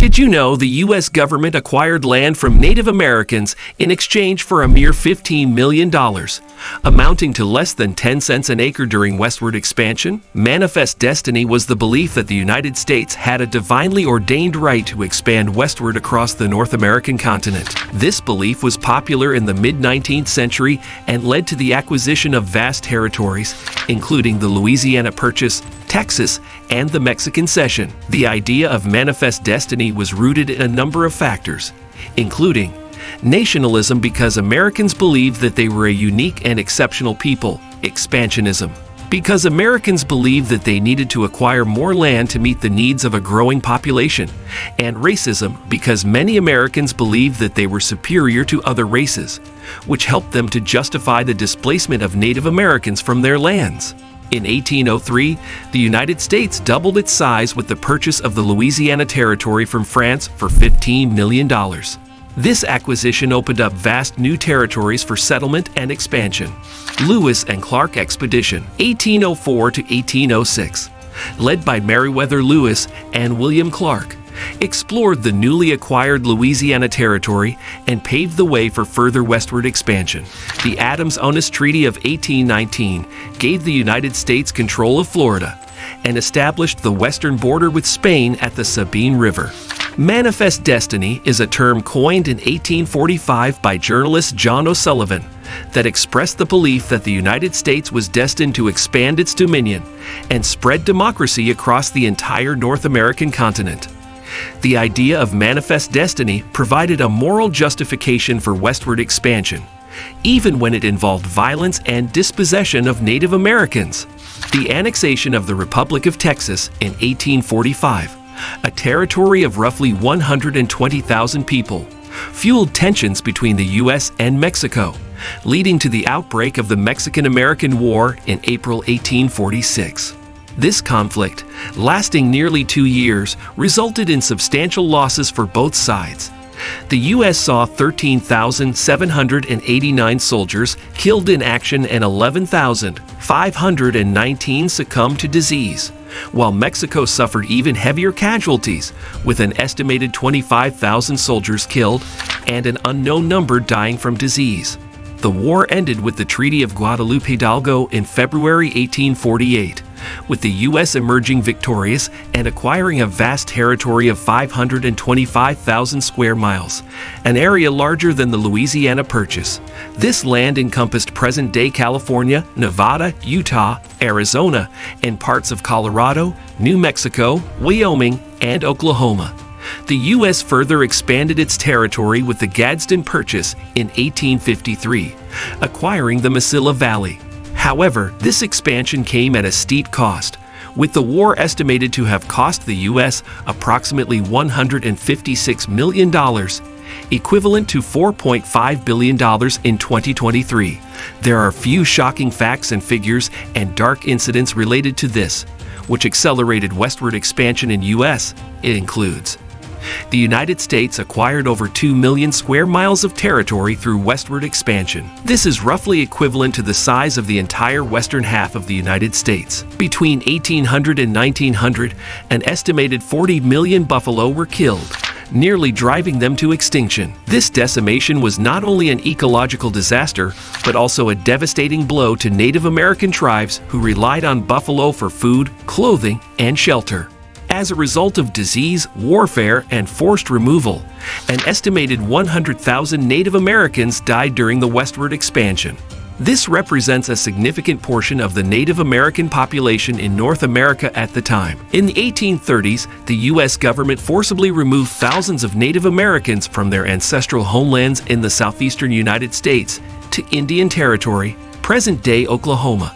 Did you know the U.S. government acquired land from Native Americans in exchange for a mere $15 million, amounting to less than 10 cents an acre during westward expansion? Manifest destiny was the belief that the United States had a divinely ordained right to expand westward across the North American continent. This belief was popular in the mid-19th century and led to the acquisition of vast territories, including the Louisiana Purchase, Texas, and the Mexican Cession. The idea of manifest destiny was rooted in a number of factors, including nationalism because Americans believed that they were a unique and exceptional people, expansionism because Americans believed that they needed to acquire more land to meet the needs of a growing population, and racism because many Americans believed that they were superior to other races, which helped them to justify the displacement of Native Americans from their lands. In 1803, the United States doubled its size with the purchase of the Louisiana Territory from France for $15 million. This acquisition opened up vast new territories for settlement and expansion. Lewis and Clark Expedition, 1804 to 1806, led by Meriwether Lewis and William Clark, explored the newly acquired Louisiana Territory and paved the way for further westward expansion. The Adams-Onis Treaty of 1819 gave the United States control of Florida and established the western border with Spain at the Sabine River. Manifest destiny is a term coined in 1845 by journalist John O'Sullivan that expressed the belief that the United States was destined to expand its dominion and spread democracy across the entire North American continent. The idea of manifest destiny provided a moral justification for westward expansion, even when it involved violence and dispossession of Native Americans. The annexation of the Republic of Texas in 1845, a territory of roughly 120,000 people, fueled tensions between the U.S. and Mexico, leading to the outbreak of the Mexican-American War in April 1846. This conflict, lasting nearly 2 years, resulted in substantial losses for both sides. The U.S. saw 13,789 soldiers killed in action and 11,519 succumb to disease, while Mexico suffered even heavier casualties, with an estimated 25,000 soldiers killed and an unknown number dying from disease. The war ended with the Treaty of Guadalupe Hidalgo in February 1848, with the U.S. emerging victorious and acquiring a vast territory of 525,000 square miles, an area larger than the Louisiana Purchase. This land encompassed present-day California, Nevada, Utah, Arizona, and parts of Colorado, New Mexico, Wyoming, and Oklahoma. The U.S. further expanded its territory with the Gadsden Purchase in 1853, acquiring the Mesilla Valley. However, this expansion came at a steep cost, with the war estimated to have cost the U.S. approximately $156 million, equivalent to $4.5 billion in 2023. There are few shocking facts and figures and dark incidents related to this, which accelerated westward expansion in U.S. It includes: the United States acquired over 2 million square miles of territory through westward expansion. This is roughly equivalent to the size of the entire western half of the United States. Between 1800 and 1900, an estimated 40 million buffalo were killed, nearly driving them to extinction. This decimation was not only an ecological disaster, but also a devastating blow to Native American tribes who relied on buffalo for food, clothing, and shelter. As a result of disease, warfare, and forced removal, an estimated 100,000 Native Americans died during the westward expansion. This represents a significant portion of the Native American population in North America at the time. In the 1830s, the U.S. government forcibly removed thousands of Native Americans from their ancestral homelands in the southeastern United States to Indian Territory, present-day Oklahoma.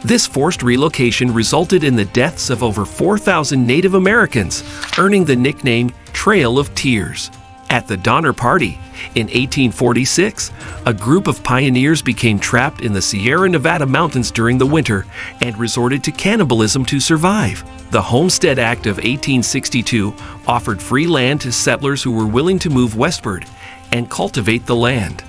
This forced relocation resulted in the deaths of over 4,000 Native Americans, earning the nickname Trail of Tears. At the Donner Party in 1846, a group of pioneers became trapped in the Sierra Nevada mountains during the winter and resorted to cannibalism to survive. The Homestead Act of 1862 offered free land to settlers who were willing to move westward and cultivate the land.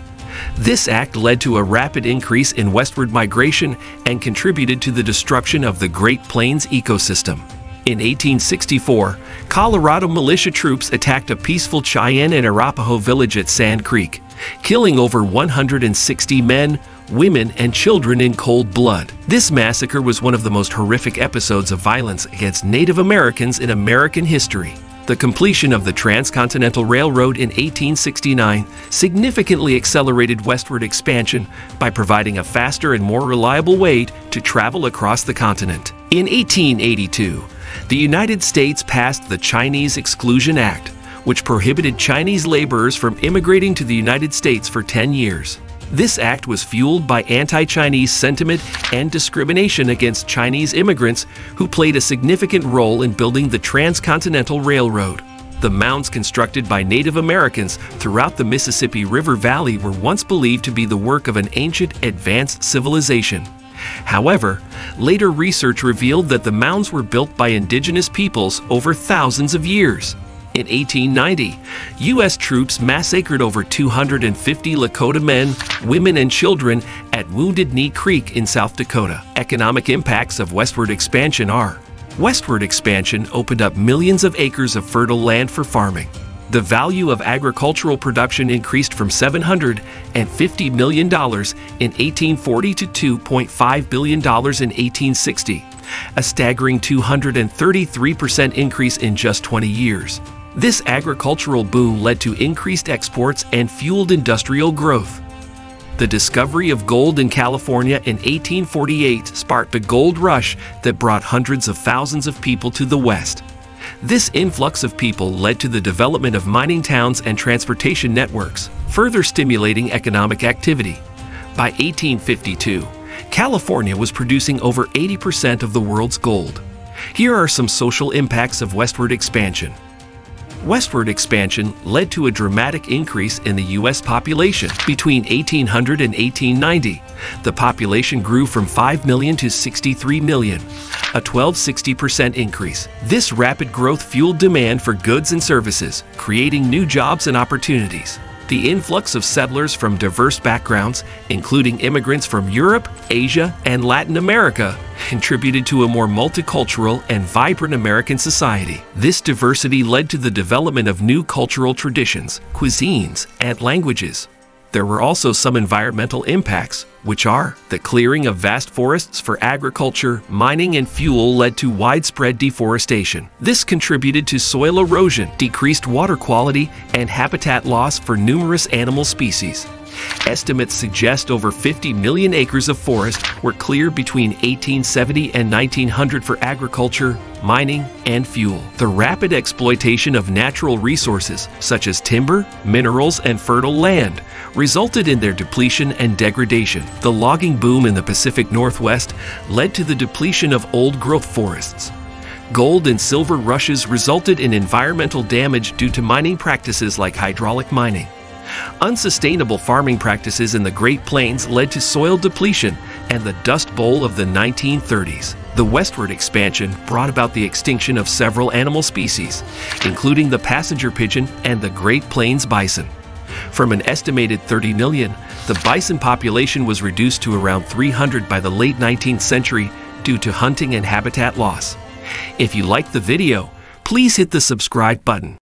This act led to a rapid increase in westward migration and contributed to the destruction of the Great Plains ecosystem. In 1864, Colorado militia troops attacked a peaceful Cheyenne and Arapaho village at Sand Creek, killing over 160 men, women, and children in cold blood. This massacre was one of the most horrific episodes of violence against Native Americans in American history. The completion of the Transcontinental Railroad in 1869 significantly accelerated westward expansion by providing a faster and more reliable way to travel across the continent. In 1882, the United States passed the Chinese Exclusion Act, which prohibited Chinese laborers from immigrating to the United States for 10 years. This act was fueled by anti-Chinese sentiment and discrimination against Chinese immigrants who played a significant role in building the Transcontinental Railroad. The mounds constructed by Native Americans throughout the Mississippi River Valley were once believed to be the work of an ancient, advanced civilization. However, later research revealed that the mounds were built by indigenous peoples over thousands of years. In 1890, U.S. troops massacred over 250 Lakota men, women, and children at Wounded Knee Creek in South Dakota. Economic impacts of westward expansion are: westward expansion opened up millions of acres of fertile land for farming. The value of agricultural production increased from $750 million in 1840 to $2.5 billion in 1860, a staggering 233% increase in just 20 years. This agricultural boom led to increased exports and fueled industrial growth. The discovery of gold in California in 1848 sparked a gold rush that brought hundreds of thousands of people to the West. This influx of people led to the development of mining towns and transportation networks, further stimulating economic activity. By 1852, California was producing over 80% of the world's gold. Here are some social impacts of westward expansion. Westward expansion led to a dramatic increase in the U.S. population. Between 1800 and 1890, the population grew from 5 million to 63 million, a 60% increase. This rapid growth fueled demand for goods and services, creating new jobs and opportunities. The influx of settlers from diverse backgrounds, including immigrants from Europe, Asia, and Latin America, contributed to a more multicultural and vibrant American society. This diversity led to the development of new cultural traditions, cuisines, and languages. There were also some environmental impacts, which are the clearing of vast forests for agriculture, mining, and fuel led to widespread deforestation. This contributed to soil erosion, decreased water quality, and habitat loss for numerous animal species. Estimates suggest over 50 million acres of forest were cleared between 1870 and 1900 for agriculture, mining, and fuel. The rapid exploitation of natural resources, such as timber, minerals, and fertile land, resulted in their depletion and degradation. The logging boom in the Pacific Northwest led to the depletion of old-growth forests. Gold and silver rushes resulted in environmental damage due to mining practices like hydraulic mining. Unsustainable farming practices in the Great Plains led to soil depletion and the Dust Bowl of the 1930s. The westward expansion brought about the extinction of several animal species, including the passenger pigeon and the Great Plains bison. From an estimated 30 million, the bison population was reduced to around 300 by the late 19th century due to hunting and habitat loss. If you liked the video, please hit the subscribe button.